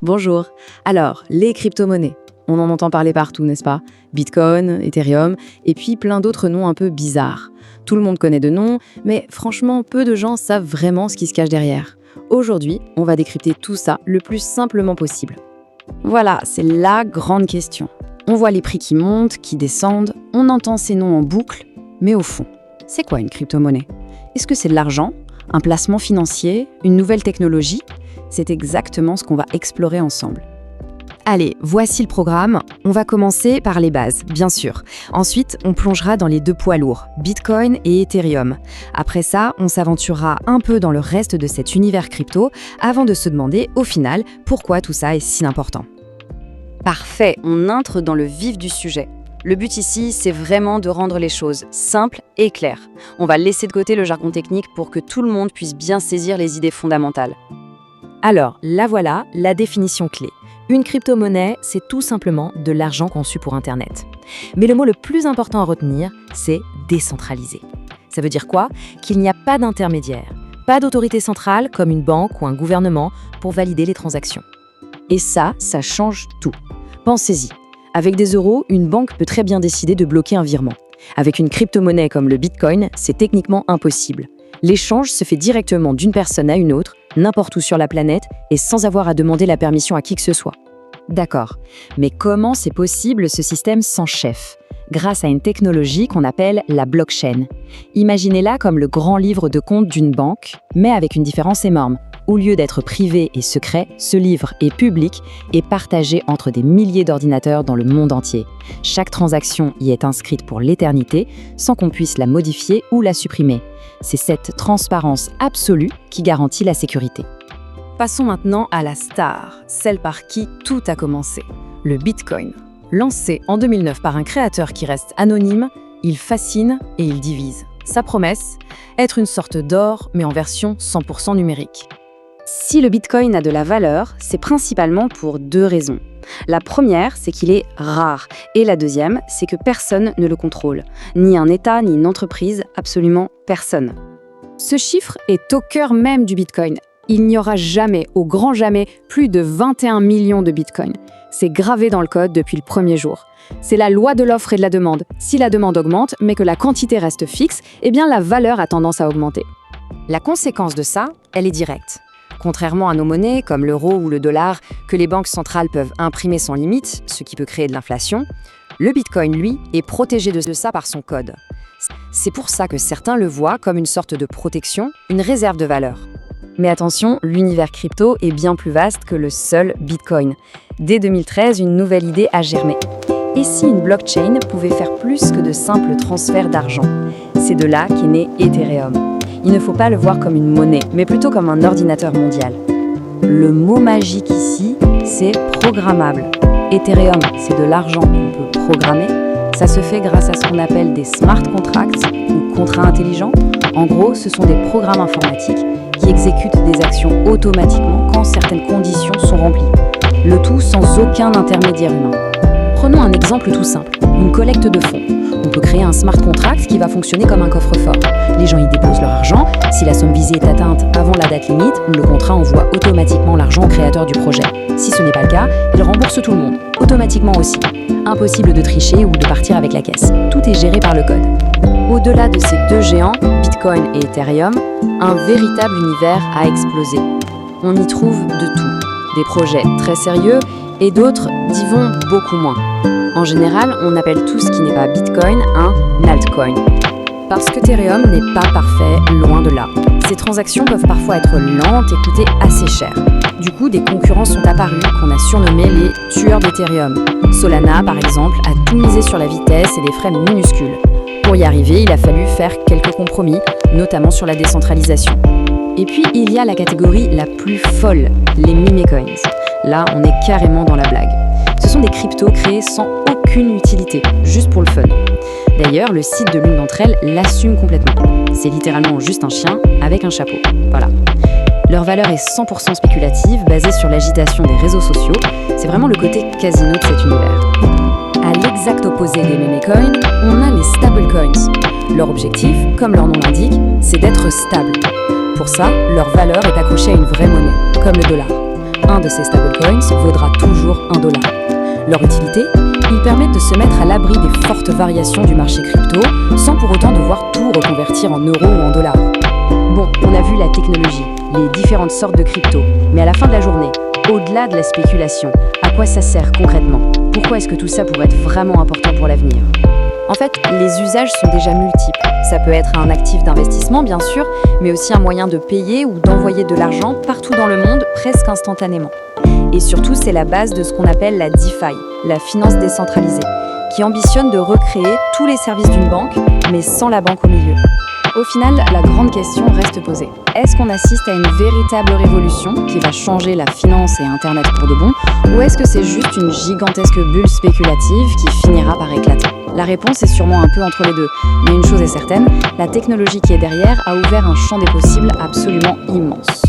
Bonjour. Alors, les crypto-monnaies. On en entend parler partout, n'est-ce pas? Bitcoin, Ethereum, et puis plein d'autres noms un peu bizarres. Tout le monde connaît de noms, mais franchement, peu de gens savent vraiment ce qui se cache derrière. Aujourd'hui, on va décrypter tout ça le plus simplement possible. Voilà, c'est la grande question. On voit les prix qui montent, qui descendent, on entend ces noms en boucle, mais au fond, c'est quoi une crypto-monnaie? Est-ce que c'est de l'argent? Un placement financier? Une nouvelle technologie? C'est exactement ce qu'on va explorer ensemble. Allez, voici le programme. On va commencer par les bases, bien sûr. Ensuite, on plongera dans les deux poids lourds, Bitcoin et Ethereum. Après ça, on s'aventurera un peu dans le reste de cet univers crypto avant de se demander, au final, pourquoi tout ça est si important. Parfait, on entre dans le vif du sujet. Le but ici, c'est vraiment de rendre les choses simples et claires. On va laisser de côté le jargon technique pour que tout le monde puisse bien saisir les idées fondamentales. Alors, là voilà, la définition clé. Une crypto-monnaie, c'est tout simplement de l'argent conçu pour Internet. Mais le mot le plus important à retenir, c'est décentralisé. Ça veut dire quoi? Qu'il n'y a pas d'intermédiaire, pas d'autorité centrale comme une banque ou un gouvernement pour valider les transactions. Et ça change tout. Pensez-y. Avec des euros, une banque peut très bien décider de bloquer un virement. Avec une crypto-monnaie comme le Bitcoin, c'est techniquement impossible. L'échange se fait directement d'une personne à une autre, n'importe où sur la planète, et sans avoir à demander la permission à qui que ce soit. D'accord, mais comment c'est possible ce système sans chef? Grâce à une technologie qu'on appelle la blockchain. Imaginez-la comme le grand livre de compte d'une banque, mais avec une différence énorme. Au lieu d'être privé et secret, ce livre est public et partagé entre des milliers d'ordinateurs dans le monde entier. Chaque transaction y est inscrite pour l'éternité, sans qu'on puisse la modifier ou la supprimer. C'est cette transparence absolue qui garantit la sécurité. Passons maintenant à la star, celle par qui tout a commencé, le Bitcoin. Lancé en 2009 par un créateur qui reste anonyme, il fascine et il divise. Sa promesse, être une sorte d'or, mais en version 100% numérique. Si le Bitcoin a de la valeur, c'est principalement pour deux raisons. La première, c'est qu'il est rare. Et la deuxième, c'est que personne ne le contrôle. Ni un État, ni une entreprise, absolument personne. Ce chiffre est au cœur même du Bitcoin. Il n'y aura jamais, au grand jamais, plus de 21 millions de Bitcoin. C'est gravé dans le code depuis le premier jour. C'est la loi de l'offre et de la demande. Si la demande augmente, mais que la quantité reste fixe, eh bien la valeur a tendance à augmenter. La conséquence de ça, elle est directe. Contrairement à nos monnaies, comme l'euro ou le dollar, que les banques centrales peuvent imprimer sans limite, ce qui peut créer de l'inflation, le Bitcoin, lui, est protégé de ça par son code. C'est pour ça que certains le voient comme une sorte de protection, une réserve de valeur. Mais attention, l'univers crypto est bien plus vaste que le seul Bitcoin. Dès 2013, une nouvelle idée a germé. Et si une blockchain pouvait faire plus que de simples transferts d'argent? C'est de là qu'est né Ethereum. Il ne faut pas le voir comme une monnaie, mais plutôt comme un ordinateur mondial. Le mot magique ici, c'est programmable. Ethereum, c'est de l'argent qu'on peut programmer. Ça se fait grâce à ce qu'on appelle des smart contracts ou contrats intelligents. En gros, ce sont des programmes informatiques qui exécutent des actions automatiquement quand certaines conditions sont remplies. Le tout sans aucun intermédiaire humain. Prenons un exemple tout simple, une collecte de fonds. On peut créer un smart contract qui va fonctionner comme un coffre-fort. Les gens y déposent leur argent. Si la somme visée est atteinte avant la date limite, le contrat envoie automatiquement l'argent au créateur du projet. Si ce n'est pas le cas, il rembourse tout le monde, automatiquement aussi. Impossible de tricher ou de partir avec la caisse. Tout est géré par le code. Au-delà de ces deux géants, Bitcoin et Ethereum, un véritable univers a explosé. On y trouve de tout. Des projets très sérieux et d'autres d'y vont beaucoup moins. En général, on appelle tout ce qui n'est pas Bitcoin un altcoin. Parce qu'Ethereum n'est pas parfait, loin de là. Ces transactions peuvent parfois être lentes et coûter assez cher. Du coup, des concurrents sont apparus qu'on a surnommés les tueurs d'Ethereum. Solana, par exemple, a tout misé sur la vitesse et des frais minuscules. Pour y arriver, il a fallu faire quelques compromis, notamment sur la décentralisation. Et puis, il y a la catégorie la plus folle, les meme-coins. Là, on est carrément dans la blague. Ce sont des cryptos créés sans aucune utilité, juste pour le fun. D'ailleurs, le site de l'une d'entre elles l'assume complètement. C'est littéralement juste un chien avec un chapeau. Voilà. Leur valeur est 100% spéculative, basée sur l'agitation des réseaux sociaux. C'est vraiment le côté casino de cet univers. À l'exact opposé des meme-coins, on a les stablecoins. Leur objectif, comme leur nom l'indique, c'est d'être stable. Pour ça, leur valeur est accrochée à une vraie monnaie, comme le dollar. un de ces stablecoins vaudra toujours $1. Leur utilité, ils permettent de se mettre à l'abri des fortes variations du marché crypto sans pour autant devoir tout reconvertir en euros ou en dollars. Bon, on a vu la technologie, les différentes sortes de crypto, mais à la fin de la journée, au-delà de la spéculation, à quoi ça sert concrètement? Pourquoi est-ce que tout ça pourrait être vraiment important pour l'avenir? En fait, les usages sont déjà multiples. Ça peut être un actif d'investissement, bien sûr, mais aussi un moyen de payer ou d'envoyer de l'argent partout dans le monde, presque instantanément. Et surtout, c'est la base de ce qu'on appelle la DeFi, la finance décentralisée, qui ambitionne de recréer tous les services d'une banque, mais sans la banque au milieu. Au final, la grande question reste posée. Est-ce qu'on assiste à une véritable révolution qui va changer la finance et Internet pour de bon, ou est-ce que c'est juste une gigantesque bulle spéculative qui finira par éclater? La réponse est sûrement un peu entre les deux, mais une chose est certaine, la technologie qui est derrière a ouvert un champ des possibles absolument immense.